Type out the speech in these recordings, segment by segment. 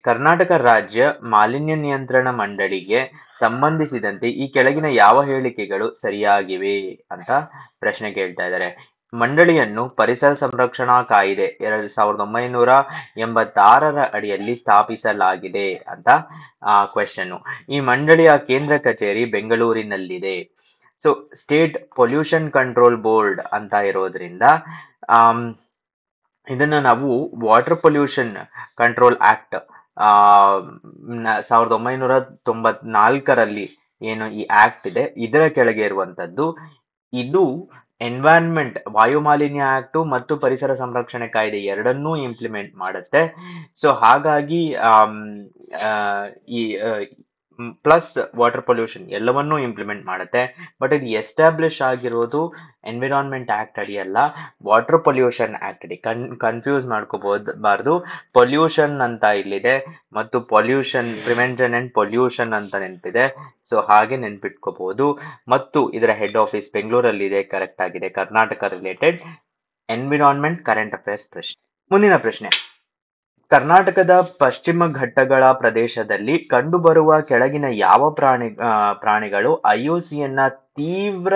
ಕರ್ನಾಟಕ ರಾಜ್ಯ ಮಾಲಿನ್ಯ ನಿಯಂತ್ರಣ ಮಂಡಳಿಗೆ ಸಂಬಂಧಿಸಿದಂತೆ ಈ ಕೆಳಗಿನ ಯಾವ ಹೇಳಿಕೆಗಳು ಸರಿಯಾಗಿವೆ ಅಂತ ಪ್ರಶ್ನೆ ಕೇಳ್ತಾ ಇದ್ದಾರೆ. ಮಂಡಳಿಯನ್ನು ಪರಿಸರ ಸಂರಕ್ಷಣಾ ಕಾಯ್ದೆ 1986ರ ಅಡಿಯಲ್ಲಿ ಸ್ಥಾಪಿಸಲಾಗಿದೆ ಅಂತ ಕ್ವೆಶ್ಚನ್. ಈ ಮಂಡಳಿಯ ಕೇಂದ್ರ ಕಚೇರಿ ಬೆಂಗಳೂರಿನಲ್ಲಿದೆ. So state pollution control board ಅಂತ ಇರೋದ್ರಿಂದ ಇದನ್ನ ನಾವು ವಾಟರ್ ಪೊಲ್ಯೂಷನ್ ಕಂಟ್ರೋಲ್ ಆಕ್ಟ್ 1994ರಲ್ಲಿ ಏನು ಈ ಆಕ್ಟ್ ಇದೆ ಇದರ ಕೆಳಗೆ ಇರುವಂತದ್ದು. ಇದು ಎನ್ವೈರನ್ಮೆಂಟ್ ವಾಯುಮಾಲಿನ್ಯ ಆಕ್ಟ್ ಮತ್ತು ಪರಿಸರ ಸಂರಕ್ಷಣೆ ಕಾಯ್ದೆ ಎರಡನ್ನೂ ಇಂಪ್ಲಿಮೆಂಟ್ ಮಾಡುತ್ತೆ. ಸೊ ಹಾಗಾಗಿ ಈ ಪ್ಲಸ್ ವಾಟರ್ ಪೊಲ್ಯೂಷನ್ ಎಲ್ಲವನ್ನೂ ಇಂಪ್ಲಿಮೆಂಟ್ ಮಾಡುತ್ತೆ. ಬಟ್ ಇದು ಎಸ್ಟಾಬ್ಲಿಷ್ ಆಗಿರೋದು ಎನ್ವಿರಾನ್ಮೆಂಟ್ ಆಕ್ಟ್ ಅಡಿಯಲ್ಲ, ವಾಟರ್ ಪೊಲ್ಯೂಷನ್ ಆಕ್ಟ್ ಅಡಿ. ಕನ್ಫ್ಯೂಸ್ ಮಾಡ್ಕೋಬಾರ್ದು. ಪೊಲ್ಯೂಷನ್ ಅಂತ ಇಲ್ಲಿದೆ ಮತ್ತು ಪೊಲ್ಯೂಷನ್ ಪ್ರಿವೆನ್ಷನ್ ಅಂಡ್ ಪೊಲ್ಯೂಷನ್ ಅಂತ ನೆನಪಿದೆ. ಸೊ ಹಾಗೆ ನೆನ್ಪಿಟ್ಕೋಬಹುದು. ಮತ್ತು ಇದರ ಹೆಡ್ ಆಫೀಸ್ ಬೆಂಗಳೂರಲ್ಲಿದೆ. ಕರೆಕ್ಟ್ ಆಗಿದೆ. Karnataka related environment current affairs ಪ್ರಶ್ನೆ. ಮುಂದಿನ ಪ್ರಶ್ನೆ, ಕರ್ನಾಟಕದ ಪಶ್ಚಿಮ ಘಟ್ಟಗಳ ಪ್ರದೇಶದಲ್ಲಿ ಕಂಡುಬರುವ ಕೆಳಗಿನ ಯಾವ ಪ್ರಾಣಿಗಳು ಐಯುಸಿಎನ್ನ ತೀವ್ರ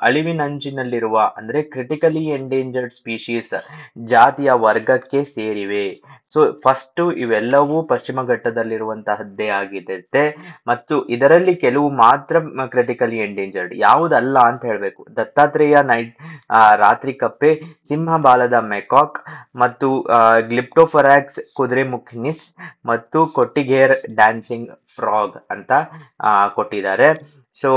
ಅಳಿವಿನಂಚಿನಲ್ಲಿರುವ ಅಂದ್ರೆ ಕ್ರಿಟಿಕಲಿ ಎಂಡೇಂಜರ್ಡ್ ಸ್ಪೀಶೀಸ್ ಜಾತಿಯ ವರ್ಗಕ್ಕೆ ಸೇರಿವೆ? ಸೊ ಫಸ್ಟ್ ಇವೆಲ್ಲವೂ ಪಶ್ಚಿಮ ಘಟ್ಟದಲ್ಲಿರುವಂತಹದ್ದೇ ಆಗಿದೆ ಮತ್ತು ಇದರಲ್ಲಿ ಕೆಲವು ಮಾತ್ರ ಕ್ರಿಟಿಕಲಿ ಎಂಡೇಂಜರ್ಡ್. ಯಾವುದಲ್ಲ ಅಂತ ಹೇಳ್ಬೇಕು. ದತ್ತಾತ್ರೇಯ ರಾತ್ರಿ ಕಪ್ಪೆ, ಸಿಂಹ ಬಾಲದ ಮೆಕಾಕ್ ಮತ್ತು ಗ್ಲಿಪ್ಟೋಫೊರಾಕ್ಸ್ ಕುದುರೆಮುಖಿನಿಸ್ ಮತ್ತು ಕೊಟ್ಟಿಗೇರ್ ಡ್ಯಾನ್ಸಿಂಗ್ ಫ್ರಾಗ್ ಅಂತ ಕೊಟ್ಟಿದ್ದಾರೆ. ಸೊ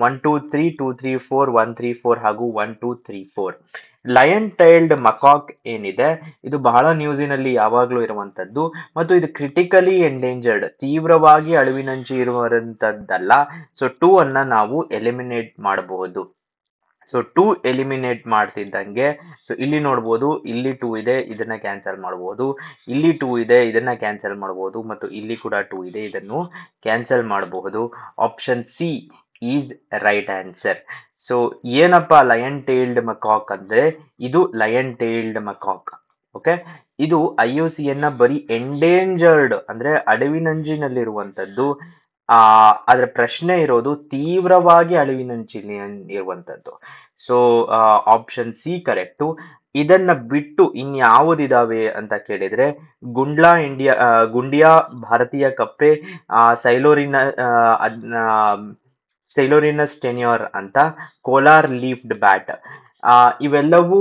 1 2 3 2 3 4 1 3 4 ಹಾಗೂ 1 2 3 4. ಲಯನ್ ಟೈಲ್ಡ್ ಮಕಾಕ್ ಏನಿದೆ ಇದು ಬಹಳ ನ್ಯೂಸಿನಲ್ಲಿ ಯಾವಾಗ್ಲೂ ಇರುವಂತದ್ದು ಮತ್ತು ಇದು ಕ್ರಿಟಿಕಲಿ ಎಂಡೇಂಜರ್ಡ್ ತೀವ್ರವಾಗಿ ಅಳಿವಿನಂಚಿ ಇರುವಂತದ್ದಲ್ಲ. ಸೊ 2 ಅನ್ನ ನಾವು ಎಲಿಮಿನೇಟ್ ಮಾಡಬಹುದು. ಸೊ 2 ಎಲಿಮಿನೇಟ್ ಮಾಡ್ತಿದ್ದಂಗೆ ಸೊ ಇಲ್ಲಿ ನೋಡ್ಬೋದು, ಇಲ್ಲಿ 2 ಇದೆ, ಇದನ್ನ ಕ್ಯಾನ್ಸಲ್ ಮಾಡಬಹುದು. ಇಲ್ಲಿ 2 ಇದೆ, ಇದನ್ನ ಕ್ಯಾನ್ಸಲ್ ಮಾಡಬಹುದು ಮತ್ತು ಇಲ್ಲಿ ಕೂಡ 2 ಇದೆ, ಇದನ್ನು ಕ್ಯಾನ್ಸಲ್ ಮಾಡಬಹುದು. Option C is right answer. So ಏನಪ್ಪಾ ಲಯನ್ ಟೇಲ್ಡ್ ಮಕಾಕ್ ಅಂದ್ರೆ ಇದು ಲಯನ್ ಟೇಲ್ಡ್ ಮಕಾಕ್. ಓಕೆ, ಇದು ಐಯುಸಿಎನ್ನ ಬರೀ ಎಂಡೇಂಜರ್ಡ್ ಅಂದ್ರೆ ಅಳಿವಿನಂಚಿನಲ್ಲಿರುವಂತದ್ದು. ಅದರ ಪ್ರಶ್ನೆ ಇರೋದು ತೀವ್ರವಾಗಿ ಅಳಿವಿನಂಚಿನಲ್ಲಿರುವಂತದ್ದು. So option C correct. ಇದನ್ನ ಬಿಟ್ಟು ಇನ್ಯಾವುದಿದಾವೆ ಅಂತ ಕೇಳಿದ್ರೆ ಗುಂಡಿಯಾ ಭಾರತೀಯ ಕಪ್ಪೆ, ಸೈಲೋರಿನಸ್ ಟೆನ್ಯೂರ್ ಅಂತ, ಕೋಲಾರ್ ಲೀಫ್ಡ್ ಬ್ಯಾಟ್. ಇವೆಲ್ಲವೂ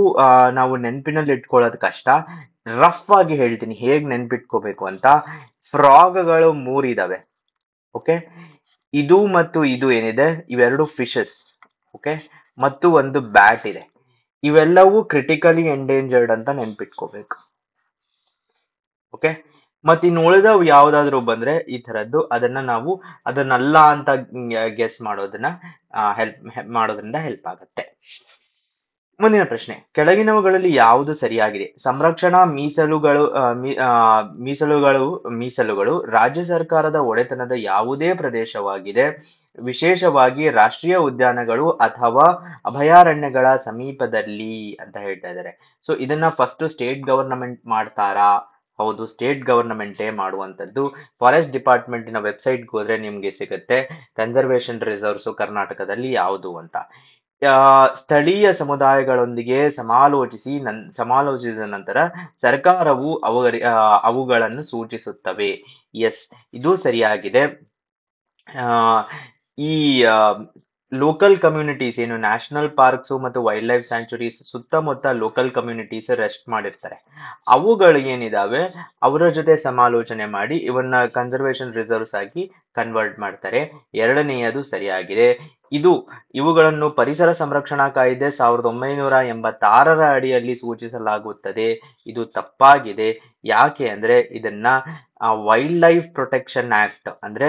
ನಾವು ನೆನಪಿನಲ್ಲಿ ಇಟ್ಕೊಳ್ಳೋದು ಕಷ್ಟ. ರಫ್ ಆಗಿ ಹೇಳ್ತೀನಿ ಹೇಗ್ ನೆನ್ಪಿಟ್ಕೋಬೇಕು ಅಂತ. ಫ್ರಾಗ್ಗಳು 3 ಇದಾವೆ. ಓಕೆ, ಇದು ಮತ್ತು ಇದು ಏನಿದೆ ಇವೆರಡು ಫಿಶಸ್. ಓಕೆ, ಮತ್ತು ಒಂದು ಬ್ಯಾಟ್ ಇದೆ. ಇವೆಲ್ಲವೂ ಕ್ರಿಟಿಕಲಿ ಎಂಡೇಂಜರ್ಡ್ ಅಂತ ನೆನ್ಪಿಟ್ಕೋಬೇಕು. ಓಕೆ, ಮತ್ತೆ ಇನ್ನು ಉಳಿದವು ಯಾವ್ದಾದ್ರು ಬಂದ್ರೆ ಈ ತರದ್ದು ಅದನ್ನಲ್ಲ ಅಂತ ಗೆಸ್ ಮಾಡೋದ್ರಿಂದ ಹೆಲ್ಪ್ ಆಗುತ್ತೆ. ಮುಂದಿನ ಪ್ರಶ್ನೆ, ಕೆಳಗಿನವುಗಳಲ್ಲಿ ಯಾವುದು ಸರಿಯಾಗಿದೆ? ಸಂರಕ್ಷಣಾ ಮೀಸಲುಗಳು ರಾಜ್ಯ ಸರ್ಕಾರದ ಒಡೆತನದ ಯಾವುದೇ ಪ್ರದೇಶವಾಗಿದೆ, ವಿಶೇಷವಾಗಿ ರಾಷ್ಟ್ರೀಯ ಉದ್ಯಾನಗಳು ಅಥವಾ ಅಭಯಾರಣ್ಯಗಳ ಸಮೀಪದಲ್ಲಿ ಅಂತ ಹೇಳ್ತಾ ಇದ್ದಾರೆ. ಸೊ ಇದನ್ನ ಫಸ್ಟ್ ಸ್ಟೇಟ್ ಗವರ್ನಮೆಂಟ್ ಮಾಡ್ತಾರಾ? ಹೌದು, ಸ್ಟೇಟ್ ಗವರ್ನಮೆಂಟೇ ಮಾಡುವಂತದ್ದು. ಫಾರೆಸ್ಟ್ ಡಿಪಾರ್ಟ್ಮೆಂಟಿನ ವೆಬ್ಸೈಟ್ಗೆ ಹೋದ್ರೆ ನಿಮ್ಗೆ ಸಿಗುತ್ತೆ ಕನ್ಸರ್ವೇಷನ್ ರಿಸರ್ವ್ಸ್ ಕರ್ನಾಟಕದಲ್ಲಿ ಯಾವುದು ಅಂತ. ಸ್ಥಳೀಯ ಸಮುದಾಯಗಳೊಂದಿಗೆ ಸಮಾಲೋಚಿಸಿದ ನಂತರ ಸರ್ಕಾರವು ಅವುಗಳನ್ನು ಸೂಚಿಸುತ್ತವೆ. ಎಸ್, ಇದು ಸರಿಯಾಗಿದೆ. ಈ ಲೋಕಲ್ ಕಮ್ಯುನಿಟೀಸ್ ಏನು ನ್ಯಾಷನಲ್ ಪಾರ್ಕ್ಸ್ ಮತ್ತು ವೈಲ್ಡ್ ಲೈಫ್ ಸ್ಯಾಂಕ್ಚುರೀಸ್ ಸುತ್ತಮುತ್ತ ಲೋಕಲ್ ಕಮ್ಯುನಿಟೀಸ್ ರೆಸ್ಟ್ ಮಾಡಿರ್ತಾರೆ, ಅವುಗಳು ಏನಿದಾವೆ ಅವರ ಜೊತೆ ಸಮಾಲೋಚನೆ ಮಾಡಿ ಇವನ್ನ ಕನ್ಸರ್ವೇಷನ್ ರಿಸರ್ವ್ಸ್ ಆಗಿ ಕನ್ವರ್ಟ್ ಮಾಡ್ತಾರೆ. ಎರಡನೆಯದು ಸರಿಯಾಗಿದೆ. ಇವುಗಳನ್ನು ಪರಿಸರ ಸಂರಕ್ಷಣಾ ಕಾಯ್ದೆ 1986ರ ಅಡಿಯಲ್ಲಿ ಸೂಚಿಸಲಾಗುತ್ತದೆ. ಇದು ತಪ್ಪಾಗಿದೆ. ಯಾಕೆ ಅಂದ್ರೆ ಇದನ್ನ ವೈಲ್ಡ್ ಲೈಫ್ ಪ್ರೊಟೆಕ್ಷನ್ ಆಕ್ಟ್ ಅಂದ್ರೆ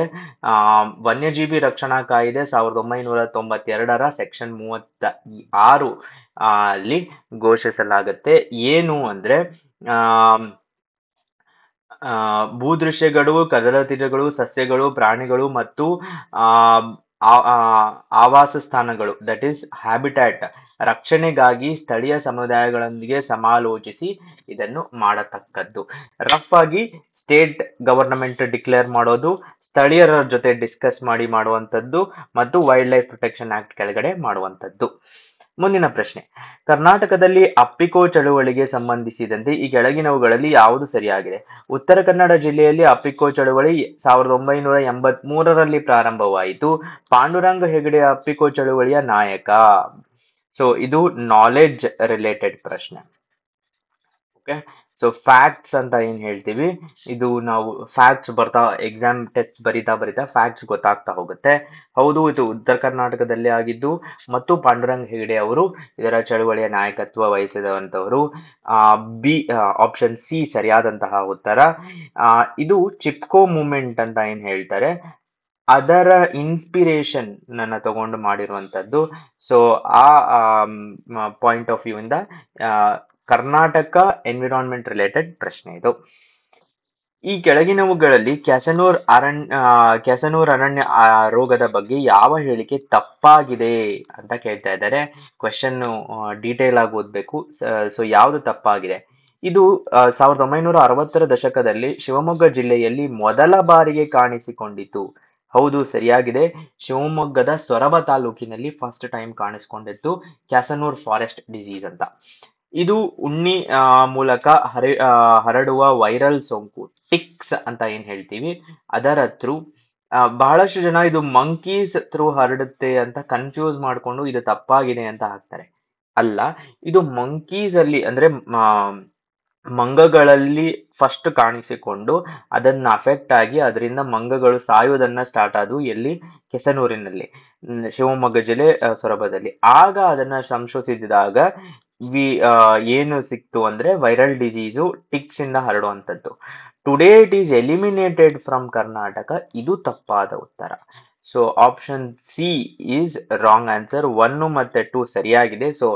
ವನ್ಯಜೀವಿ ರಕ್ಷಣಾ ಕಾಯ್ದೆ 1992ರ ಸೆಕ್ಷನ್ 36 ಅಲ್ಲಿ ಘೋಷಿಸಲಾಗುತ್ತೆ. ಏನು ಅಂದ್ರೆ ಭೂದೃಶ್ಯಗಳು, ಕಡಲ ತೀರಗಳು, ಸಸ್ಯಗಳು, ಪ್ರಾಣಿಗಳು ಮತ್ತು ಆವಾಸ ಸ್ಥಾನಗಳು ದಟ್ ಈಸ್ ಹ್ಯಾಬಿಟ್ಯಾಟ್ ರಕ್ಷಣೆಗಾಗಿ ಸ್ಥಳೀಯ ಸಮುದಾಯಗಳೊಂದಿಗೆ ಸಮಾಲೋಚಿಸಿ ಇದನ್ನು ಮಾಡತಕ್ಕದ್ದು. ರಫ್ ಆಗಿ ಸ್ಟೇಟ್ ಗವರ್ನಮೆಂಟ್ ಡಿಕ್ಲೇರ್ ಮಾಡೋದು, ಸ್ಥಳೀಯರ ಜೊತೆ ಡಿಸ್ಕಸ್ ಮಾಡಿ ಮಾಡುವಂಥದ್ದು ಮತ್ತು ವೈಲ್ಡ್ ಲೈಫ್ ಪ್ರೊಟೆಕ್ಷನ್ ಆಕ್ಟ್ ಕೆಳಗಡೆ ಮಾಡುವಂಥದ್ದು. ಮುಂದಿನ ಪ್ರಶ್ನೆ, ಕರ್ನಾಟಕದಲ್ಲಿ ಅಪ್ಪಿಕೋ ಚಳುವಳಿಗೆ ಸಂಬಂಧಿಸಿದಂತೆ ಈ ಕೆಳಗಿನವುಗಳಲ್ಲಿ ಯಾವುದು ಸರಿಯಾಗಿದೆ? ಉತ್ತರ ಕನ್ನಡ ಜಿಲ್ಲೆಯಲ್ಲಿ ಅಪ್ಪಿಕೋ ಚಳುವಳಿ 1983ರಲ್ಲಿ ಪ್ರಾರಂಭವಾಯಿತು. ಪಾಂಡುರಂಗ ಹೆಗಡೆ ಅಪ್ಪಿಕೋ ಚಳುವಳಿಯ ನಾಯಕ. ಸೊ ಇದು ನಾಲೆಡ್ಜ್ ರಿಲೇಟೆಡ್ ಪ್ರಶ್ನೆ. ಓಕೆ, ಸೊ ಫ್ಯಾಕ್ಟ್ಸ್ ಅಂತ ಏನ್ ಹೇಳ್ತೀವಿ, ಇದು ನಾವು ಫ್ಯಾಕ್ಟ್ಸ್ ಎಕ್ಸಾಮ್ ಟೆಸ್ಟ್ ಬರಿತಾ ಫ್ಯಾಕ್ಟ್ಸ್ ಗೊತ್ತಾಗ್ತಾ ಹೋಗುತ್ತೆ. ಹೌದು, ಇದು ಉತ್ತರ ಕರ್ನಾಟಕದಲ್ಲೇ ಆಗಿದ್ದು ಮತ್ತು ಪಾಂಡುರಂಗ ಹೆಗಡೆ ಅವರು ಇದರ ಚಳುವಳಿಯ ನಾಯಕತ್ವ ವಹಿಸಿದಂತವರು. ಬಿ ಆಪ್ಷನ್ ಸಿ ಸರಿಯಾದಂತಹ ಉತ್ತರ. ಇದು ಚಿಪ್ಕೋ ಮೂಮೆಂಟ್ ಅಂತ ಏನ್ ಹೇಳ್ತಾರೆ, ಅದರ ಇನ್ಸ್ಪಿರೇಷನ್ ನನ್ನ ತಗೊಂಡು ಮಾಡಿರುವಂತದ್ದು. ಸೊ ಆ ಪಾಯಿಂಟ್ ಆಫ್ ವ್ಯೂ ಇಂದ ಕರ್ನಾಟಕ ಎನ್ವಿರಾನ್ಮೆಂಟ್ ರಿಲೇಟೆಡ್ ಪ್ರಶ್ನೆ ಇದು. ಈ ಕೆಳಗಿನವುಗಳಲ್ಲಿ ಕ್ಯಾಸನೂರ್ ಅರಣ್ಯ ರೋಗದ ಬಗ್ಗೆ ಯಾವ ಹೇಳಿಕೆ ತಪ್ಪಾಗಿದೆ ಅಂತ ಕೇಳ್ತಾ ಇದ್ದಾರೆ. ಕ್ವೆಶನ್ ಡೀಟೇಲ್ ಆಗಿ ಓದ್ಬೇಕು. ಸೊ ಯಾವುದು ತಪ್ಪಾಗಿದೆ? ಇದು 1960ರ ದಶಕದಲ್ಲಿ ಶಿವಮೊಗ್ಗ ಜಿಲ್ಲೆಯಲ್ಲಿ ಮೊದಲ ಬಾರಿಗೆ ಕಾಣಿಸಿಕೊಂಡಿತು. ಹೌದು, ಸರಿಯಾಗಿದೆ. ಶಿವಮೊಗ್ಗದ ಸೊರಬ ತಾಲೂಕಿನಲ್ಲಿ ಫಸ್ಟ್ ಟೈಮ್ ಕಾಣಿಸ್ಕೊಂಡಿತ್ತು ಕ್ಯಾಸನೂರ್ ಫಾರೆಸ್ಟ್ ಡಿಸೀಸ್ ಅಂತ. ಇದು ಉಣ್ಣಿ ಮೂಲಕ ಹರಡುವ ವೈರಲ್ ಸೋಂಕು, ಟಿಕ್ಸ್ ಅಂತ ಏನ್ ಹೇಳ್ತೀವಿ, ಅದರ ಥ್ರೂ. ಬಹಳಷ್ಟು ಜನ ಇದು ಮಂಕೀಸ್ ಥ್ರೂ ಹರಡುತ್ತೆ ಅಂತ ಕನ್ಫ್ಯೂಸ್ ಮಾಡ್ಕೊಂಡು ಇದು ತಪ್ಪಾಗಿದೆ ಅಂತ ಹಾಕ್ತಾರೆ. ಅಲ್ಲ, ಇದು ಮಂಕೀಸ್ ಅಲ್ಲಿ ಅಂದ್ರೆ ಮಂಗಗಳಲ್ಲಿ ಫಸ್ಟ್ ಕಾಣಿಸಿಕೊಂಡು ಅದನ್ನ ಅಫೆಕ್ಟ್ ಆಗಿ ಅದರಿಂದ ಮಂಗಗಳು ಸಾಯುವುದನ್ನ ಸ್ಟಾರ್ಟ್ ಆದವು ಎಲ್ಲಿ? ಕೆಸನೂರಿನಲ್ಲಿ, ಶಿವಮೊಗ್ಗ ಜಿಲ್ಲೆ ಸೊರಬದಲ್ಲಿ. ಆಗ ಅದನ್ನ ಸಂಶೋಧಿಸಿದಾಗ ಏನು ಸಿಕ್ತು ಅಂದ್ರೆ ವೈರಲ್ ಡಿಸೀಸು ಟಿಕ್ಸ್ ಇಂದ ಹರಡುವಂಥದ್ದು. Today it is eliminated from Karnataka. ಇದು ತಪ್ಪಾದ ಉತ್ತರ. So option C is wrong answer. 1 ಮತ್ತೆ 2 ಸರಿಯಾಗಿದೆ. ಸೊ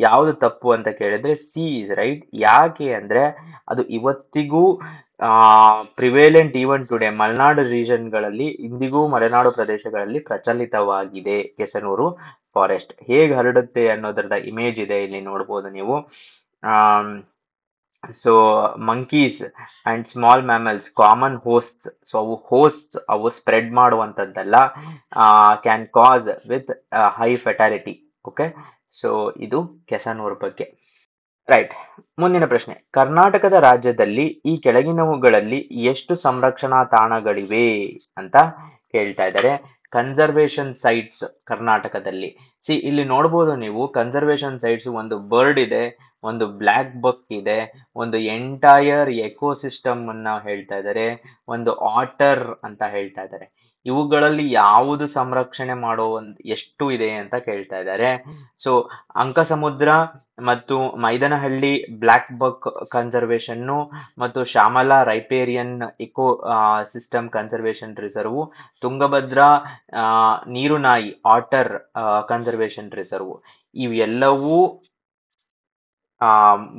ಯಾವುದು ತಪ್ಪು ಅಂತ ಕೇಳಿದ್ರೆ ಸಿ ಇಸ್ ರೈಟ್. ಯಾಕೆ ಅಂದ್ರೆ ಅದು ಇವತ್ತಿಗೂ ಪ್ರಿವೇಲೆಂಟ್ ಈವನ್ ಟುಡೇ ಮಲೆನಾಡು ರೀಜನ್ಗಳಲ್ಲಿ, ಇಂದಿಗೂ ಮಲೆನಾಡು ಪ್ರದೇಶಗಳಲ್ಲಿ ಪ್ರಚಲಿತವಾಗಿದೆ ಕೆಸನೂರು ಫಾರೆಸ್ಟ್. ಹೇಗೆ ಹರಡುತ್ತೆ ಅನ್ನೋದ್ರದ ಇಮೇಜ್ ಇದೆ, ಇಲ್ಲಿ ನೋಡ್ಬೋದು ನೀವು. So monkeys and small mammals common hosts. So ಅವು ಸ್ಪ್ರೆಡ್ ಮಾಡುವಂಥದ್ದಲ್ಲ, can cause with high fatality. Okay, so ಇದು ಕೆಸನೂರ್ ಬಗ್ಗೆ. ರೈಟ್. ಮುಂದಿನ ಪ್ರಶ್ನೆ, ಕರ್ನಾಟಕದ ರಾಜ್ಯದಲ್ಲಿ ಈ ಕೆಳಗಿನವುಗಳಲ್ಲಿ ಎಷ್ಟು ಸಂರಕ್ಷಣಾ ತಾಣಗಳಿವೆ ಅಂತ ಕೇಳ್ತಾ ಇದ್ದಾರೆ. ಕನ್ಸರ್ವೇಷನ್ ಸೈಟ್ಸ್ ಕರ್ನಾಟಕದಲ್ಲಿ. ಇಲ್ಲಿ ನೋಡ್ಬೋದು ನೀವು, ಕನ್ಸರ್ವೇಷನ್ ಸೈಟ್ಸ್ ಒಂದು ಬರ್ಡ್ ಇದೆ, ಒಂದು ಬ್ಲ್ಯಾಕ್ ಬಕ್ ಇದೆ, ಒಂದು ಎಂಟೈರ್ ಎಕೋಸಿಸ್ಟಮ್ ಅನ್ನ ಹೇಳ್ತಾ ಇದ್ದಾರೆ, ಒಂದು ಆಟರ್ ಅಂತ ಹೇಳ್ತಾ ಇದ್ದಾರೆ. ಇವುಗಳಲ್ಲಿ ಯಾವುದು ಸಂರಕ್ಷಣೆ ಮಾಡೋ ಎಷ್ಟು ಇದೆ ಅಂತ ಕೇಳ್ತಾ ಇದ್ದಾರೆ. ಸೊ ಅಂಕಸಮುದ್ರ ಮತ್ತು ಮೈದನಹಳ್ಳಿ ಬ್ಲ್ಯಾಕ್ ಬಕ್ ಕನ್ಸರ್ವೇಷನ್ನು ಮತ್ತು Shyamala riparian ecosystem conservation reserve, Tungabhadra ನೀರುನಾಯಿ ಆಟರ್ ಕನ್ಸರ್ವೇಷನ್ ರಿಸರ್ವ್, ಇವೆಲ್ಲವೂ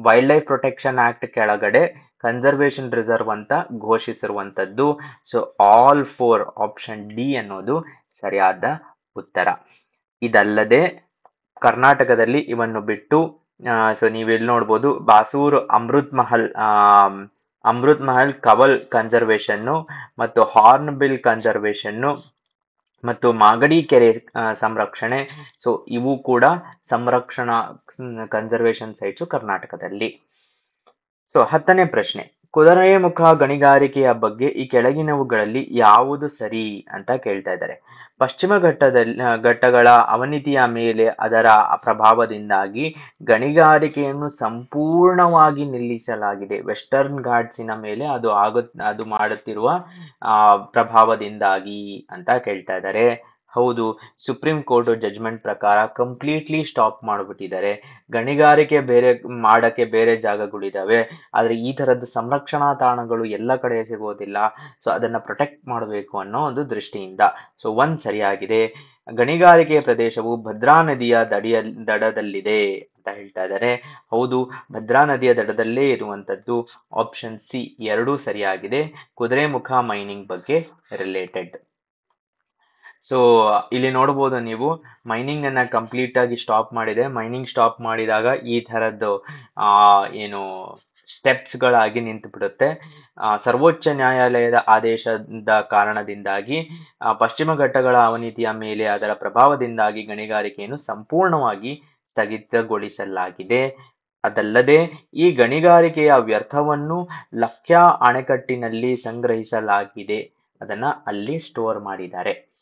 ವೈಲ್ಡ್ ಲೈಫ್ ಪ್ರೊಟೆಕ್ಷನ್ ಆಕ್ಟ್ ಕೆಳಗಡೆ ಕನ್ಸರ್ವೇಷನ್ ರಿಸರ್ವ್ ಅಂತ ಘೋಷಿಸಿರುವಂತದ್ದು. ಸೊ ಆಲ್ 4 ಆಪ್ಷನ್ ಡಿ ಅನ್ನೋದು ಸರಿಯಾದ ಉತ್ತರ. ಇದಲ್ಲದೆ ಕರ್ನಾಟಕದಲ್ಲಿ ಇವನ್ನು ಬಿಟ್ಟು ಸೊ ನೀವೆಲ್ಲಿ ನೋಡ್ಬೋದು, ಬಾಸೂರ್ ಅಮೃತ್ ಮಹಲ್ ಕವಲ್ ಕನ್ಸರ್ವೇಷನ್ನು ಮತ್ತು ಹಾರ್ನ್ ಬಿಲ್ ಕನ್ಸರ್ವೇಷನ್ನು ಮತ್ತು ಮಾಗಡಿ ಕೆರೆ ಸಂರಕ್ಷಣೆ. ಸೊ ಇವು ಕೂಡ ಸಂರಕ್ಷಣಾ ಕನ್ಸರ್ವೇಷನ್ ಸೈಟ್ಸು ಕರ್ನಾಟಕದಲ್ಲಿ. ಸೊ 10ನೇ ಪ್ರಶ್ನೆ, ಕುದುರೆಮುಖ ಗಣಿಗಾರಿಕೆಯ ಬಗ್ಗೆ ಈ ಕೆಳಗಿನವುಗಳಲ್ಲಿ ಯಾವುದು ಸರಿ ಅಂತ ಕೇಳ್ತಾ ಇದ್ದಾರೆ. ಪಶ್ಚಿಮ ಘಟ್ಟಗಳ ಅವನತಿಯ ಮೇಲೆ ಅದರ ಪ್ರಭಾವದಿಂದಾಗಿ ಗಣಿಗಾರಿಕೆಯನ್ನು ಸಂಪೂರ್ಣವಾಗಿ ನಿಲ್ಲಿಸಲಾಗಿದೆ. ವೆಸ್ಟರ್ನ್ ಘಾಟ್ಸಿನ ಮೇಲೆ ಅದು ಮಾಡುತ್ತಿರುವ ಪ್ರಭಾವದಿಂದಾಗಿ ಅಂತ ಕೇಳ್ತಾ ಇದ್ದಾರೆ. ಹೌದು, ಸುಪ್ರೀಂ ಕೋರ್ಟ್ ಜಡ್ಜ್ಮೆಂಟ್ ಪ್ರಕಾರ ಕಂಪ್ಲೀಟ್ಲಿ ಸ್ಟಾಪ್ ಮಾಡಿಬಿಟ್ಟಿದ್ದಾರೆ. ಗಣಿಗಾರಿಕೆ ಮಾಡಕ್ಕೆ ಬೇರೆ ಜಾಗಗಳಿದಾವೆ, ಆದ್ರೆ ಈ ತರದ ಸಂರಕ್ಷಣಾ ತಾಣಗಳು ಎಲ್ಲ ಕಡೆ ಸಿಗೋದಿಲ್ಲ. ಸೊ ಅದನ್ನ ಪ್ರೊಟೆಕ್ಟ್ ಮಾಡಬೇಕು ಅನ್ನೋ ಒಂದು ದೃಷ್ಟಿಯಿಂದ. ಸೊ 1 ಸರಿಯಾಗಿದೆ. ಗಣಿಗಾರಿಕೆಯ ಪ್ರದೇಶವು ಭದ್ರಾ ನದಿಯ ದಡದಲ್ಲಿದೆ ಅಂತ ಹೇಳ್ತಾ ಇದ್ದಾರೆ. ಹೌದು, ಭದ್ರಾ ನದಿಯ ದಡದಲ್ಲೇ ಇರುವಂತದ್ದು. ಆಪ್ಷನ್ ಸಿ 2 ಸರಿಯಾಗಿದೆ. ಕುದುರೆಮುಖ ಮೈನಿಂಗ್ ಬಗ್ಗೆ ರಿಲೇಟೆಡ್. ಸೊ ಇಲ್ಲಿ ನೋಡ್ಬೋದು ನೀವು ಮೈನಿಂಗ್ ಅನ್ನ ಕಂಪ್ಲೀಟ್ ಆಗಿ ಸ್ಟಾಪ್ ಮಾಡಿದೆ. ಮೈನಿಂಗ್ ಸ್ಟಾಪ್ ಮಾಡಿದಾಗ ಈ ತರದ್ದು ಆ ಏನು ಸ್ಟೆಪ್ಸ್ ಗಳಾಗಿ ನಿಂತು ಬಿಡುತ್ತೆ. ಸರ್ವೋಚ್ಚ ನ್ಯಾಯಾಲಯದ ಆದೇಶದ ಕಾರಣದಿಂದಾಗಿ ಪಶ್ಚಿಮ ಘಟ್ಟಗಳ ಅವನತಿಯ ಮೇಲೆ ಅದರ ಪ್ರಭಾವದಿಂದಾಗಿ ಗಣಿಗಾರಿಕೆಯನ್ನು ಸಂಪೂರ್ಣವಾಗಿ ಸ್ಥಗಿತಗೊಳಿಸಲಾಗಿದೆ. ಅದಲ್ಲದೆ ಈ ಗಣಿಗಾರಿಕೆಯ ವ್ಯರ್ಥವನ್ನು ಲಕ್ಯಾ ಅಣೆಕಟ್ಟಿನಲ್ಲಿ ಸಂಗ್ರಹಿಸಲಾಗಿದೆ. ಅದನ್ನ ಅಲ್ಲಿ ಸ್ಟೋರ್ ಮಾಡಿದ್ದಾರೆ.